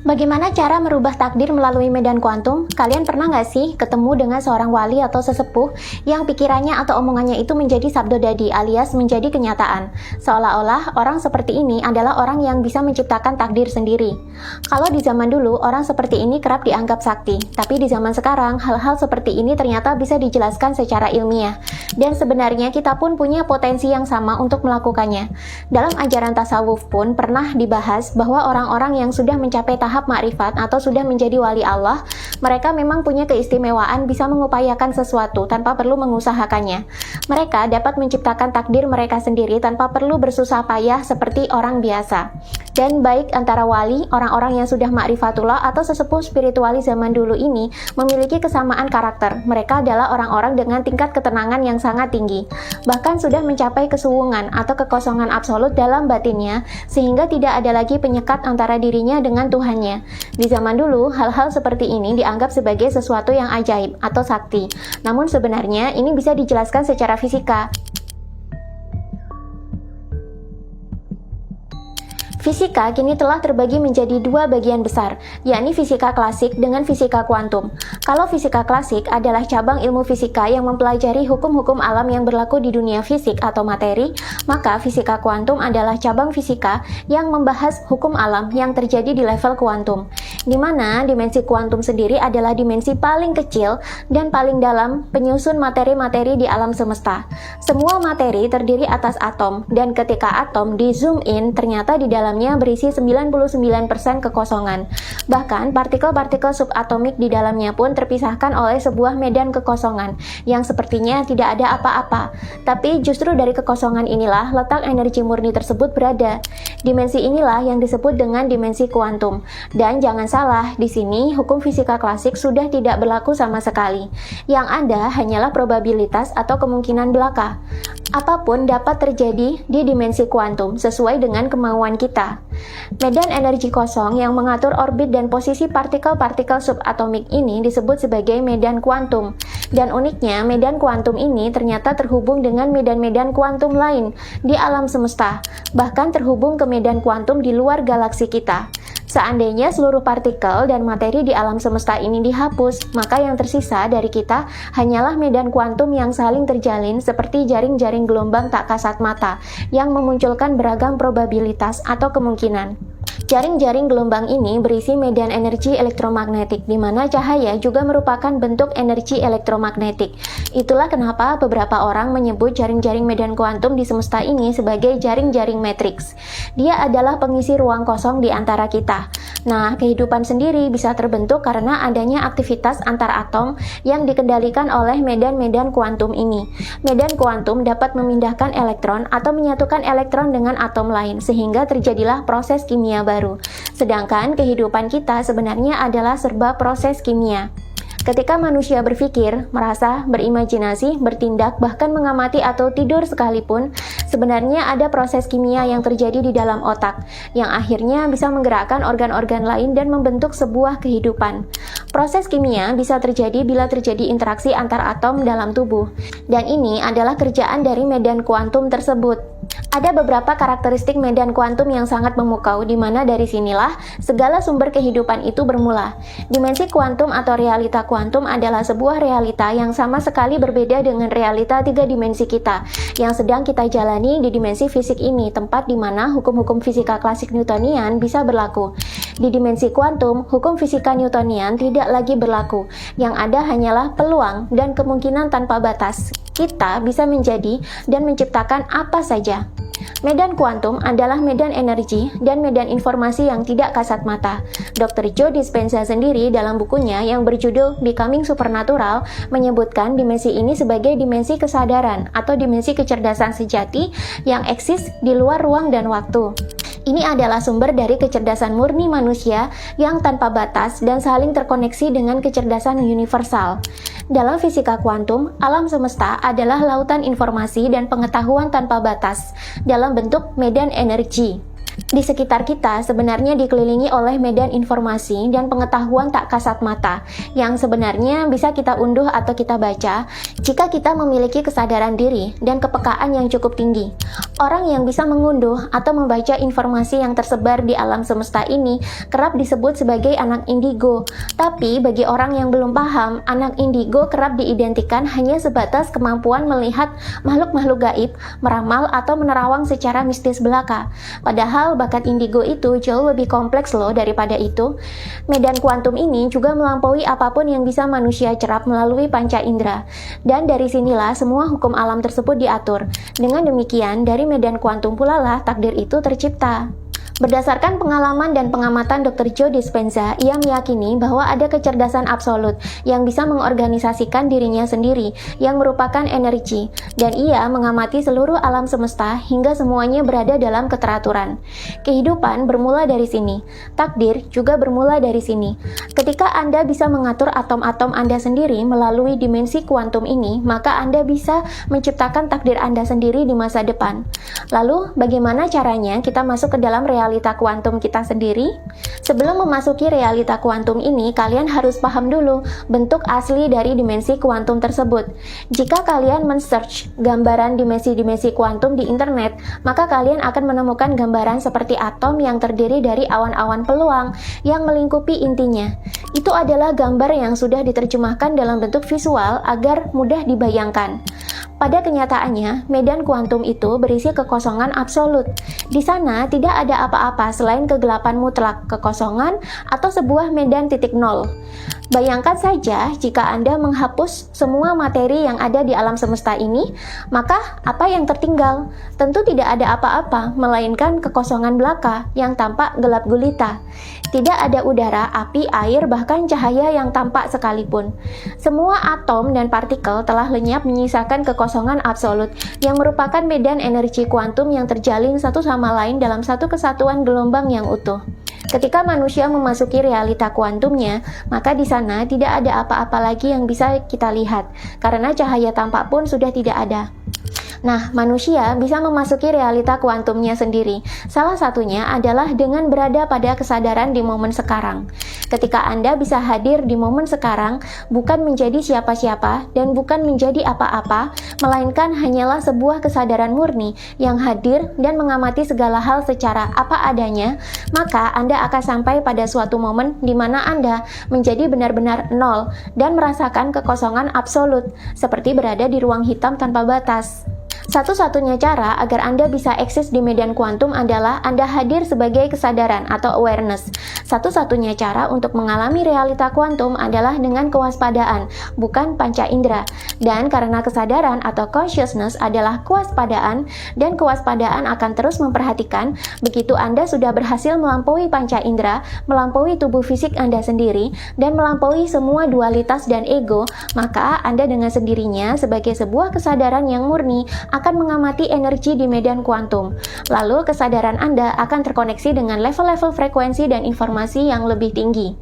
Bagaimana cara merubah takdir melalui medan kuantum? Kalian pernah nggak sih ketemu dengan seorang wali atau sesepuh yang pikirannya atau omongannya itu menjadi sabdodadi alias menjadi kenyataan? Seolah-olah orang seperti ini adalah orang yang bisa menciptakan takdir sendiri. Kalau di zaman dulu, orang seperti ini kerap dianggap sakti. Tapi di zaman sekarang, hal-hal seperti ini ternyata bisa dijelaskan secara ilmiah. Dan sebenarnya kita pun punya potensi yang sama untuk melakukannya. Dalam ajaran tasawuf pun pernah dibahas bahwa orang-orang yang sudah mencapai tahap makrifat atau sudah menjadi wali Allah, mereka memang punya keistimewaan bisa mengupayakan sesuatu tanpa perlu mengusahakannya. Mereka dapat menciptakan takdir mereka sendiri tanpa perlu bersusah payah seperti orang biasa. Dan baik antara wali, orang-orang yang sudah makrifatullah atau sesepuh spiritualis zaman dulu ini memiliki kesamaan karakter. Mereka adalah orang-orang dengan tingkat ketenangan yang sangat tinggi. Bahkan sudah mencapai kesuwungan atau kekosongan absolut dalam batinnya, sehingga tidak ada lagi penyekat antara dirinya dengan Tuhannya. Di zaman dulu, hal-hal seperti ini dianggap sebagai sesuatu yang ajaib atau sakti. Namun sebenarnya ini bisa dijelaskan secara fisika. Fisika kini telah terbagi menjadi dua bagian besar, yakni fisika klasik dengan fisika kuantum. Kalau fisika klasik adalah cabang ilmu fisika yang mempelajari hukum-hukum alam yang berlaku di dunia fisik atau materi, maka fisika kuantum adalah cabang fisika yang membahas hukum alam yang terjadi di level kuantum, di mana dimensi kuantum sendiri adalah dimensi paling kecil dan paling dalam penyusun materi-materi di alam semesta. Semua materi terdiri atas atom, dan ketika atom di zoom in, ternyata di dalamnya berisi 99% kekosongan. Bahkan partikel-partikel subatomik di dalamnya pun terpisahkan oleh sebuah medan kekosongan yang sepertinya tidak ada apa-apa. Tapi justru dari kekosongan inilah letak energi murni tersebut berada. Dimensi inilah yang disebut dengan dimensi kuantum. Dan jangan salah, di sini hukum fisika klasik sudah tidak berlaku sama sekali. Yang ada hanyalah probabilitas atau kemungkinan belaka. Apapun dapat terjadi di dimensi kuantum sesuai dengan kemauan kita. Medan energi kosong yang mengatur orbit dan posisi partikel-partikel subatomik ini disebut sebagai medan kuantum. Dan uniknya, medan kuantum ini ternyata terhubung dengan medan-medan kuantum lain di alam semesta, bahkan terhubung ke medan kuantum di luar galaksi kita. Seandainya seluruh partikel dan materi di alam semesta ini dihapus, maka yang tersisa dari kita hanyalah medan kuantum yang saling terjalin seperti jaring-jaring gelombang tak kasat mata yang memunculkan beragam probabilitas atau kemungkinan. Jaring-jaring gelombang ini berisi medan energi elektromagnetik, di mana cahaya juga merupakan bentuk energi elektromagnetik. Itulah kenapa beberapa orang menyebut jaring-jaring medan kuantum di semesta ini sebagai jaring-jaring matriks. Dia adalah pengisi ruang kosong di antara kita. Nah, kehidupan sendiri bisa terbentuk karena adanya aktivitas antar atom yang dikendalikan oleh medan-medan kuantum ini. Medan kuantum dapat memindahkan elektron atau menyatukan elektron dengan atom lain, sehingga terjadilah proses kimia baru. Sedangkan kehidupan kita sebenarnya adalah serba proses kimia. Ketika manusia berpikir, merasa, berimajinasi, bertindak, bahkan mengamati atau tidur sekalipun, sebenarnya ada proses kimia yang terjadi di dalam otak, yang akhirnya bisa menggerakkan organ-organ lain dan membentuk sebuah kehidupan. Proses kimia bisa terjadi bila terjadi interaksi antar atom dalam tubuh, dan ini adalah kerjaan dari medan kuantum tersebut. Ada beberapa karakteristik medan kuantum yang sangat memukau, di mana dari sinilah segala sumber kehidupan itu bermula. Dimensi kuantum atau realita kuantum adalah sebuah realita yang sama sekali berbeda dengan realita tiga dimensi kita, yang sedang kita jalani di dimensi fisik ini, tempat di mana hukum-hukum fisika klasik Newtonian bisa berlaku. Di dimensi kuantum, hukum fisika Newtonian tidak lagi berlaku, yang ada hanyalah peluang dan kemungkinan tanpa batas. Kita bisa menjadi dan menciptakan apa saja. Medan kuantum adalah medan energi dan medan informasi yang tidak kasat mata. Dr. Joe Dispenza sendiri dalam bukunya yang berjudul Becoming Supernatural menyebutkan dimensi ini sebagai dimensi kesadaran atau dimensi kecerdasan sejati yang eksis di luar ruang dan waktu. Ini adalah sumber dari kecerdasan murni manusia yang tanpa batas dan saling terkoneksi dengan kecerdasan universal. Dalam fisika kuantum, alam semesta adalah lautan informasi dan pengetahuan tanpa batas dalam bentuk medan energi. Di sekitar kita sebenarnya dikelilingi oleh medan informasi dan pengetahuan tak kasat mata yang sebenarnya bisa kita unduh atau kita baca jika kita memiliki kesadaran diri dan kepekaan yang cukup tinggi. Orang yang bisa mengunduh atau membaca informasi yang tersebar di alam semesta ini kerap disebut sebagai anak indigo. Tapi bagi orang yang belum paham, anak indigo kerap diidentikan hanya sebatas kemampuan melihat makhluk-makhluk gaib, meramal atau menerawang secara mistis belaka. Padahal bakat indigo itu jauh lebih kompleks loh daripada itu. Medan kuantum ini juga melampaui apapun yang bisa manusia cerap melalui panca indera. Dan dari sinilah semua hukum alam tersebut diatur. Dengan demikian, dari medan kuantum pula lah takdir itu tercipta. Berdasarkan pengalaman dan pengamatan Dr. Joe Dispenza, ia meyakini bahwa ada kecerdasan absolut yang bisa mengorganisasikan dirinya sendiri, yang merupakan energi, dan ia mengamati seluruh alam semesta hingga semuanya berada dalam keteraturan. Kehidupan bermula dari sini, takdir juga bermula dari sini. Ketika Anda bisa mengatur atom-atom Anda sendiri melalui dimensi kuantum ini, maka Anda bisa menciptakan takdir Anda sendiri di masa depan. Lalu, bagaimana caranya kita masuk ke dalam realita kuantum kita sendiri? Sebelum memasuki realita kuantum ini, kalian harus paham dulu bentuk asli dari dimensi kuantum tersebut. Jika kalian men-search gambaran dimensi-dimensi kuantum di internet, maka kalian akan menemukan gambaran seperti atom yang terdiri dari awan-awan peluang yang melingkupi intinya. Itu adalah gambar yang sudah diterjemahkan dalam bentuk visual agar mudah dibayangkan. Pada kenyataannya, medan kuantum itu berisi kekosongan absolut. Di sana tidak ada apa-apa selain kegelapan mutlak, kekosongan, atau sebuah medan titik nol. Bayangkan saja jika Anda menghapus semua materi yang ada di alam semesta ini, maka apa yang tertinggal? Tentu tidak ada apa-apa, melainkan kekosongan belaka yang tampak gelap gulita. Tidak ada udara, api, air, bahkan cahaya yang tampak sekalipun. Semua atom dan partikel telah lenyap menyisakan kekosongan absolut yang merupakan medan energi kuantum yang terjalin satu sama lain dalam satu kesatuan gelombang yang utuh. Ketika manusia memasuki realita kuantumnya, maka di sana tidak ada apa-apa lagi yang bisa kita lihat, karena cahaya tampak pun sudah tidak ada. Nah, manusia bisa memasuki realita kuantumnya sendiri. Salah satunya adalah dengan berada pada kesadaran di momen sekarang. Ketika Anda bisa hadir di momen sekarang, bukan menjadi siapa-siapa dan bukan menjadi apa-apa, melainkan hanyalah sebuah kesadaran murni yang hadir dan mengamati segala hal secara apa adanya, maka Anda akan sampai pada suatu momen di mana Anda menjadi benar-benar nol dan merasakan kekosongan absolut, seperti berada di ruang hitam tanpa batas. Satu-satunya cara agar Anda bisa eksis di medan kuantum adalah Anda hadir sebagai kesadaran atau awareness. Satu-satunya cara untuk mengalami realita kuantum adalah dengan kewaspadaan, bukan panca indera. Dan karena kesadaran atau consciousness adalah kewaspadaan, dan kewaspadaan akan terus memperhatikan, begitu Anda sudah berhasil melampaui panca indera, melampaui tubuh fisik Anda sendiri, dan melampaui semua dualitas dan ego, maka Anda dengan sendirinya sebagai sebuah kesadaran yang murni akan mengamati energi di medan kuantum. Lalu kesadaran Anda akan terkoneksi dengan level-level frekuensi dan informasi yang lebih tinggi.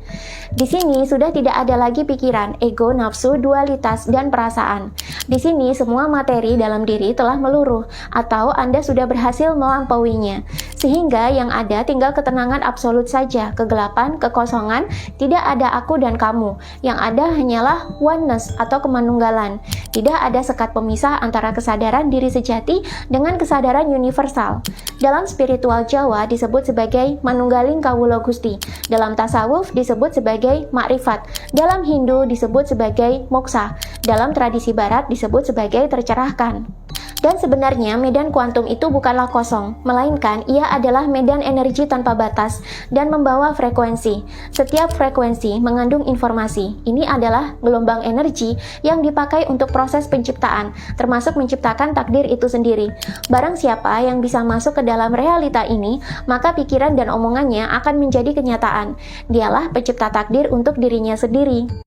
Di sini sudah tidak ada lagi pikiran, ego, nafsu, dualitas, dan perasaan. Di sini semua materi dalam diri telah meluruh, atau Anda sudah berhasil melampauinya. Sehingga yang ada tinggal ketenangan absolut saja, kegelapan, kekosongan, tidak ada aku dan kamu. Yang ada hanyalah oneness atau kemanunggalan. Tidak ada sekat pemisah antara kesadaran diri sejati dengan kesadaran universal. Dalam spiritual Jawa disebut sebagai manunggaling kawula Gusti. Dalam tasawuf disebut sebagai makrifat. Dalam Hindu disebut sebagai moksa. Dalam tradisi barat disebut sebagai tercerahkan. Dan sebenarnya medan kuantum itu bukanlah kosong, melainkan ia adalah medan energi tanpa batas dan membawa frekuensi. Setiap frekuensi mengandung informasi. Ini adalah gelombang energi yang dipakai untuk proses penciptaan, termasuk menciptakan takdir itu sendiri. Barang siapa yang bisa masuk ke dalam realita ini, maka pikiran dan omongannya akan menjadi kenyataan. Dialah pencipta takdir untuk dirinya sendiri.